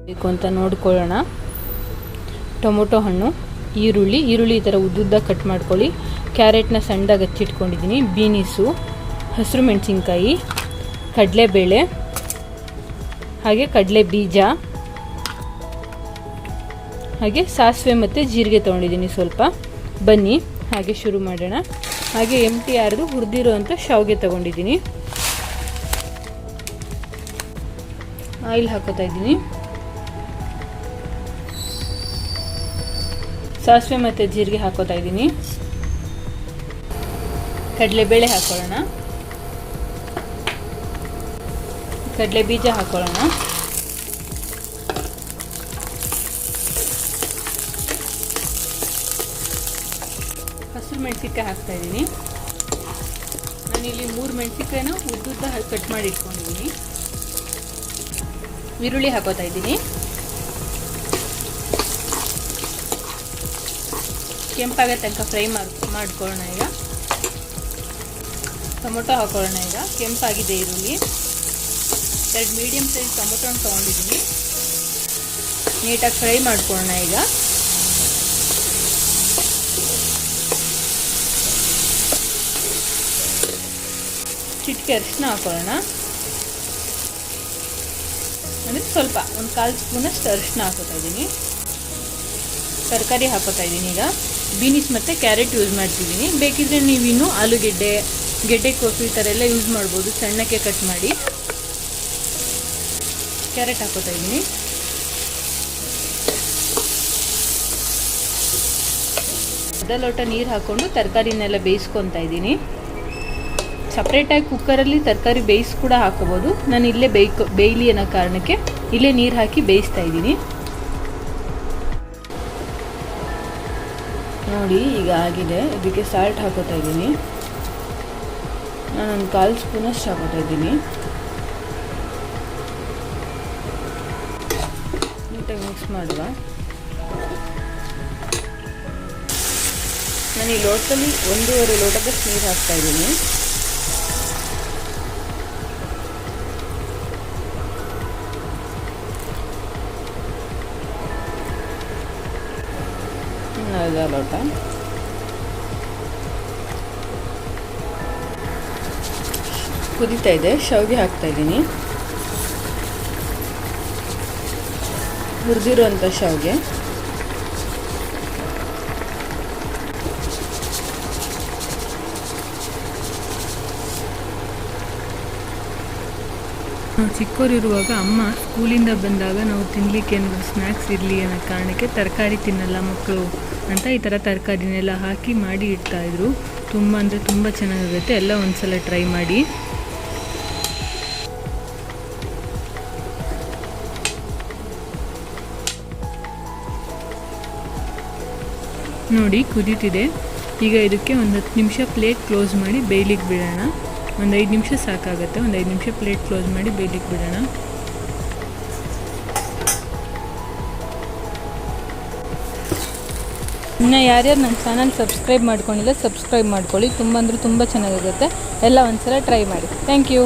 ಬೇಕು ಅಂತ ನೋಡ್ಕೊಳ್ಳೋಣ. ಟೊಮೊಟೊ ಹಣ್ಣು, ಈರುಳ್ಳಿ ಈ ಥರ ಉದ್ದುದ್ದ ಕಟ್ ಮಾಡ್ಕೊಳ್ಳಿ. ಕ್ಯಾರೆಟ್ನ ಸಣ್ಣದಾಗಿ ಹಚ್ಚಿಟ್ಕೊಂಡಿದ್ದೀನಿ. ಬೀನಿಸು, ಹಸಿರು ಮೆಣಸಿನ್ಕಾಯಿ, ಕಡಲೆಬೇಳೆ, ಹಾಗೆ ಕಡಲೆ ಬೀಜ, ಹಾಗೆ ಸಾಸಿವೆ ಮತ್ತು ಜೀರಿಗೆ ತೊಗೊಂಡಿದ್ದೀನಿ ಸ್ವಲ್ಪ. ಬನ್ನಿ ಹಾಗೆ ಶುರು ಮಾಡೋಣ. ಹಾಗೆ ಎಂಟಿ ಆರ್ದು ಹುರಿದಿರೋ ಅಂಥ ಶಾವಿಗೆ ತೊಗೊಂಡಿದ್ದೀನಿ. ಆಯಿಲ್ ಹಾಕೋತಾ ಇದ್ದೀನಿ. ಸಾಸಿವೆ ಮತ್ತು ಜೀರಿಗೆ ಹಾಕೋತಾ ಇದ್ದೀನಿ. ಕಡಲೆಬೇಳೆ ಹಾಕೊಳ್ಳೋಣ. ಕಡಲೆ ಬೀಜ ಹಾಕೊಳ್ಳೋಣ. ಹಸಿರು ಮೆಣಸಿನ್ಕಾಯಿ ಹಾಕ್ತಾ ಇದ್ದೀನಿ. ನಾನಿಲ್ಲಿ 3 ಮೆಣಸಿನ್ಕಾಯಿನ ಉದ್ದುದ್ದ ಕಟ್ ಮಾಡಿ ಇಟ್ಕೊಂಡಿದ್ದೀನಿ. ಈರುಳ್ಳಿ ಹಾಕೋತಾ ಇದ್ದೀನಿ. ಕೆಂಪಾಗೋ ತನಕ ಫ್ರೈ ಮಾಡ್ಕೊಳ್ಳೋಣ. ಈಗ ಟೊಮೊಟೊ ಹಾಕೊಳ್ಳೋಣ. ಈಗ ಕೆಂಪಾಗಿದೆ ಈರುಳ್ಳಿ. 2 ಮೀಡಿಯಮ್ ಸೈಜ್ ಟೊಮೊಟೊನ ತೊಗೊಂಡಿದ್ದೀನಿ. ನೀಟಾಗಿ ಫ್ರೈ ಮಾಡ್ಕೊಳ್ಳೋಣ. ಈಗ ಚಿಟಿಕೆ ಅರಿಶಿನ ಹಾಕೊಳ್ಳೋಣ. ಅಂದರೆ ಸ್ವಲ್ಪ ಒಂದು 1/4 ಸ್ಪೂನಷ್ಟು ಅರಿಶಿನ ಹಾಕೋತಾ ಇದ್ದೀನಿ. ತರಕಾರಿ ಹಾಕೋತಾ ಇದ್ದೀನಿ. ಈಗ ಬೀನಿಸ್ ಮತ್ತು ಕ್ಯಾರೆಟ್ ಯೂಸ್ ಮಾಡ್ತಿದ್ದೀನಿ. ಬೇಕಿದ್ರೆ ನೀವಿನ್ನು ಆಲೂಗೆಡ್ಡೆ, ಗೆಡ್ಡೆಕೋಸು ಈ ಥರ ಎಲ್ಲ ಯೂಸ್ ಮಾಡ್ಬೋದು, ಸಣ್ಣಕ್ಕೆ ಕಟ್ ಮಾಡಿ. ಕ್ಯಾರೆಟ್ ಹಾಕೋತಾ ಇದ್ದೀನಿ. ಅರ್ಧ ಲೋಟ ನೀರು ಹಾಕ್ಕೊಂಡು ತರಕಾರಿನೆಲ್ಲ ಬೇಯಿಸ್ಕೊತಾ ಇದ್ದೀನಿ. ಸಪ್ರೇಟಾಗಿ ಕುಕ್ಕರಲ್ಲಿ ತರಕಾರಿ ಬೇಯಿಸಿ ಕೂಡ ಹಾಕೋಬೋದು. ನಾನು ಇಲ್ಲೇ ಬೇಯಲಿ ಅನ್ನೋ ಕಾರಣಕ್ಕೆ ಇಲ್ಲೇ ನೀರು ಹಾಕಿ ಬೇಯಿಸ್ತಾ ಇದ್ದೀನಿ. ನೋಡಿ ಈಗ ಆಗಿದೆ. ಇದಕ್ಕೆ ಸಾಲ್ಟ್ ಹಾಕೋತಾ ಇದ್ದೀನಿ. ನಾನೊಂದು 1/4 ಸ್ಪೂನಷ್ಟು ಹಾಕೋತಾ ಇದ್ದೀನಿ. ನೀಟಾಗಿ ಮಿಕ್ಸ್ ಮಾಡುವ. ನಾನು ಈ ಲೋಟದಲ್ಲಿ 1.5 ಲೋಟದಷ್ಟು ನೀರು ಹಾಕ್ತಾ ಇದ್ದೀನಿ. ಅರ್ಧ ಲೋಟ. ಕುದೀತಾ ಇದೆ. ಶಾವಿಗೆ ಹಾಕ್ತಾ ಇದ್ದೀನಿ. ಹುರಿದಿರುವಂಥ ಶಾವಿಗೆ. ನಾವು ಚಿಕ್ಕವರಿರುವಾಗ ಅಮ್ಮ ಸ್ಕೂಲಿಂದ ಬಂದಾಗ ನಾವು ತಿನ್ನಲಿಕ್ಕೆ ಏನಾದರೂ ಸ್ನ್ಯಾಕ್ಸ್ ಇರಲಿ ಅನ್ನೋ ಕಾರಣಕ್ಕೆ ತರಕಾರಿ ತಿನ್ನಲ್ಲ ಮಕ್ಕಳು ಅಂತ ಈ ಥರ ತರಕಾರಿನೆಲ್ಲ ಹಾಕಿ ಮಾಡಿ ಇಡ್ತಾಯಿದ್ರು. ತುಂಬ ಅಂದರೆ ತುಂಬ ಚೆನ್ನಾಗಿರುತ್ತೆ. ಎಲ್ಲ ಒಂದ್ಸಲ ಟ್ರೈ ಮಾಡಿ. ನೋಡಿ ಕುದೀತಿದೆ. ಈಗ ಇದಕ್ಕೆ ಒಂದು 10 ನಿಮಿಷ ಪ್ಲೇಟ್ ಕ್ಲೋಸ್ ಮಾಡಿ ಬೇಯಲಿಕ್ಕೆ ಬಿಡೋಣ. ಒಂದು 5 ನಿಮಿಷ ಸಾಕಾಗುತ್ತೆ. ಒಂದು 5 ನಿಮಿಷ ಪ್ಲೇಟ್ ಕ್ಲೋಸ್ ಮಾಡಿ ಬೇಯಲಿಕ್ಕೆ ಬಿಡೋಣ. ಇನ್ನು ಯಾರ್ಯಾರು ನನ್ನ ಚಾನಲ್ ಸಬ್ಸ್ಕ್ರೈಬ್ ಮಾಡ್ಕೊಂಡಿಲ್ಲ ಸಬ್ಸ್ಕ್ರೈಬ್ ಮಾಡ್ಕೊಳ್ಳಿ. ತುಂಬ ಅಂದರೆ ತುಂಬ ಚೆನ್ನಾಗಿರುತ್ತೆ. ಎಲ್ಲ ಒಂದ್ಸಲ ಟ್ರೈ ಮಾಡಿ. Thank you.